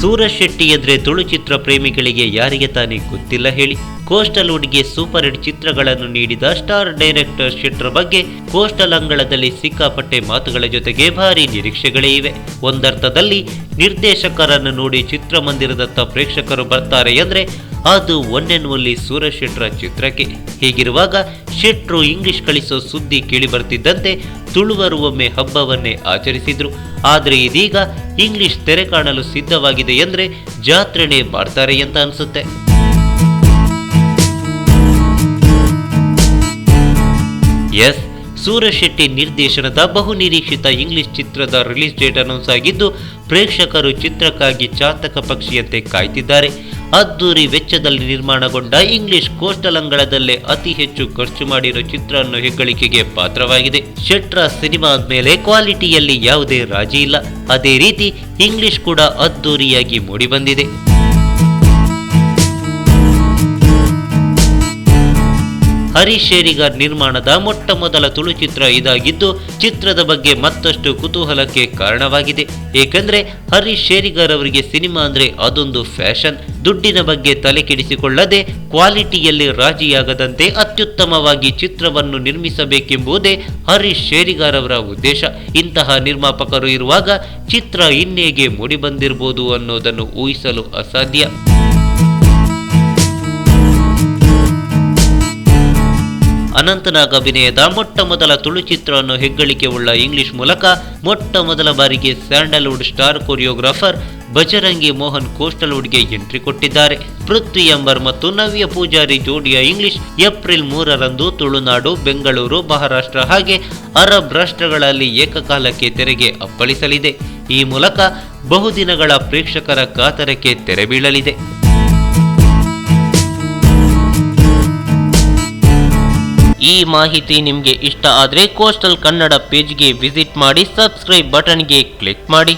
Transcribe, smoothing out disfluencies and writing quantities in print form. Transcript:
ಸೂರಜ್ ಶೆಟ್ಟಿ ಎದ್ರೆ ತುಳು ಚಿತ್ರ ಪ್ರೇಮಿಗಳಿಗೆ ಯಾರಿಗೆ ತಾನೇ ಗೊತ್ತಿಲ್ಲ ಹೇಳಿ. ಕೋಸ್ಟಲ್ ವುಡ್ಗೆ ಸೂಪರ್ ಹಿಟ್ ಚಿತ್ರಗಳನ್ನು ನೀಡಿದ ಸ್ಟಾರ್ ಡೈರೆಕ್ಟರ್ ಶೆಟ್ರ ಬಗ್ಗೆ ಕೋಸ್ಟಲ್ ಅಂಗಳದಲ್ಲಿ ಸಿಕ್ಕಾಪಟ್ಟೆ ಮಾತುಗಳ ಜೊತೆಗೆ ಭಾರಿ ನಿರೀಕ್ಷೆಗಳೇ ಇವೆ. ಒಂದರ್ಥದಲ್ಲಿ ನಿರ್ದೇಶಕರನ್ನು ನೋಡಿ ಚಿತ್ರಮಂದಿರದತ್ತ ಪ್ರೇಕ್ಷಕರು ಬರ್ತಾರೆ ಅಂದ್ರೆ ಅದು ಒನ್ ಅಂಡ್ ಓನ್ಲಿ ಸೂರಜ್ ಶೆಟ್ರ ಚಿತ್ರಕ್ಕೆ. ಹೀಗಿರುವಾಗ ಶೆಟ್ರು ಇಂಗ್ಲಿಷ್ ಕಳಿಸೋ ಸುದ್ದಿ ಕೇಳಿ ಬರ್ತಿದ್ದಂತೆ ತುಳುವರು ಒಮ್ಮೆ ಹಬ್ಬವನ್ನೇ ಆಚರಿಸಿದ್ರು. ಆದರೆ ಇದೀಗ ಇಂಗ್ಲಿಷ್ ತೆರೆ ಕಾಣಲು ಸಿದ್ಧವಾಗಿದೆ ಎಂದ್ರೆ ಜಾತ್ರೆನೇ ಮಾಡ್ತಾರೆ ಅಂತ ಅನ್ಸುತ್ತೆ. ಎಸ್, ಸೂರಜ್ ಶೆಟ್ಟಿ ನಿರ್ದೇಶನದ ಬಹು ನಿರೀಕ್ಷಿತ ಇಂಗ್ಲಿಷ್ ಚಿತ್ರದ ರಿಲೀಸ್ ಡೇಟ್ ಅನೌನ್ಸ್ ಆಗಿದ್ದು ಪ್ರೇಕ್ಷಕರು ಚಿತ್ರಕ್ಕಾಗಿ ಚಾತಕ ಪಕ್ಷಿಯಂತೆ ಕಾಯ್ತಿದ್ದಾರೆ. ಅದ್ದೂರಿ ವೆಚ್ಚದಲ್ಲಿ ನಿರ್ಮಾಣಗೊಂಡ ಇಂಗ್ಲಿಷ್ ಕೋಸ್ಟಲ್ ಅಂಗಳದಲ್ಲೇ ಅತಿ ಹೆಚ್ಚು ಖರ್ಚು ಮಾಡಿರೋ ಚಿತ್ರ ಅನ್ನೋ ಹೆಗ್ಗಳಿಕೆಗೆ ಪಾತ್ರವಾಗಿದೆ. ಶೆಟ್ರ ಸಿನಿಮಾ ಆದ್ಮೇಲೆ ಕ್ವಾಲಿಟಿಯಲ್ಲಿ ಯಾವುದೇ ರಾಜಿ ಇಲ್ಲ. ಅದೇ ರೀತಿ ಇಂಗ್ಲಿಷ್ ಕೂಡ ಅದ್ದೂರಿಯಾಗಿ ಮೂಡಿಬಂದಿದೆ. ಹರೀಶ್ ಶೇರಿಗಾರ್ ನಿರ್ಮಾಣದ ಮೊಟ್ಟ ಮೊದಲ ತುಳು ಚಿತ್ರ ಇದಾಗಿದ್ದು ಚಿತ್ರದ ಬಗ್ಗೆ ಮತ್ತಷ್ಟು ಕುತೂಹಲಕ್ಕೆ ಕಾರಣವಾಗಿದೆ. ಏಕೆಂದ್ರೆ ಹರೀಶ್ ಶೇರಿಗಾರ್ ಅವರಿಗೆ ಸಿನಿಮಾ ಅಂದ್ರೆ ಅದೊಂದು ಫ್ಯಾಷನ್. ದುಡ್ಡಿನ ಬಗ್ಗೆ ತಲೆ ಕೆಡಿಸಿಕೊಳ್ಳದೆ ಕ್ವಾಲಿಟಿಯಲ್ಲಿ ರಾಜಿಯಾಗದಂತೆ ಅತ್ಯುತ್ತಮವಾಗಿ ಚಿತ್ರವನ್ನು ನಿರ್ಮಿಸಬೇಕೆಂಬುದೇ ಹರೀಶ್ ಶೇರಿಗಾರ್ ಅವರ ಉದ್ದೇಶ. ಇಂತಹ ನಿರ್ಮಾಪಕರು ಇರುವಾಗ ಚಿತ್ರ ಇನ್ನೇಗೆ ಮೂಡಿಬಂದಿರಬಹುದು ಅನ್ನೋದನ್ನು ಊಹಿಸಲು ಅಸಾಧ್ಯ. ಅನಂತನಾಗ್ ಅಭಿನಯದ ಮೊಟ್ಟ ಮೊದಲ ತುಳು ಚಿತ್ರ ಅನ್ನೋ ಹೆಗ್ಗಳಿಕೆ ಉಳ್ಳ ಇಂಗ್ಲಿಷ್ ಮೂಲಕ ಮೊಟ್ಟ ಮೊದಲ ಬಾರಿಗೆ Sandalwood star choreographer Bajrangi Mohan coastal ವುಡ್ಗೆ ಎಂಟ್ರಿ ಕೊಟ್ಟಿದ್ದಾರೆ. ಪೃಥ್ವಿ ಅಂಬರ್ ಮತ್ತು ನವ್ಯ ಪೂಜಾರಿ ಜೋಡಿಯ ಇಂಗ್ಲಿಷ್ ಏಪ್ರಿಲ್ 3ರಂದು ತುಳುನಾಡು, ಬೆಂಗಳೂರು, ಮಹಾರಾಷ್ಟ್ರ ಹಾಗೆ ಅರಬ್ ರಾಷ್ಟ್ರಗಳಲ್ಲಿ ಏಕಕಾಲಕ್ಕೆ ತೆರೆಗೆ ಅಪ್ಪಳಿಸಲಿದೆ. ಈ ಮೂಲಕ ಬಹುದಿನಗಳ ಪ್ರೇಕ್ಷಕರ ಕಾತರಕ್ಕೆ ತೆರೆ ಬೀಳಲಿದೆ. ಈ ಮಾಹಿತಿ ನಿಮಗೆ ಇಷ್ಟ ಆದರೆ ಕೋಸ್ಟಲ್ ಕನ್ನಡ ಪೇಜ್ಗೆ ವಿಸಿಟ್ ಮಾಡಿ, ಸಬ್ಸ್ಕ್ರೈಬ್ ಬಟನ್ಗೆ ಕ್ಲಿಕ್ ಮಾಡಿ.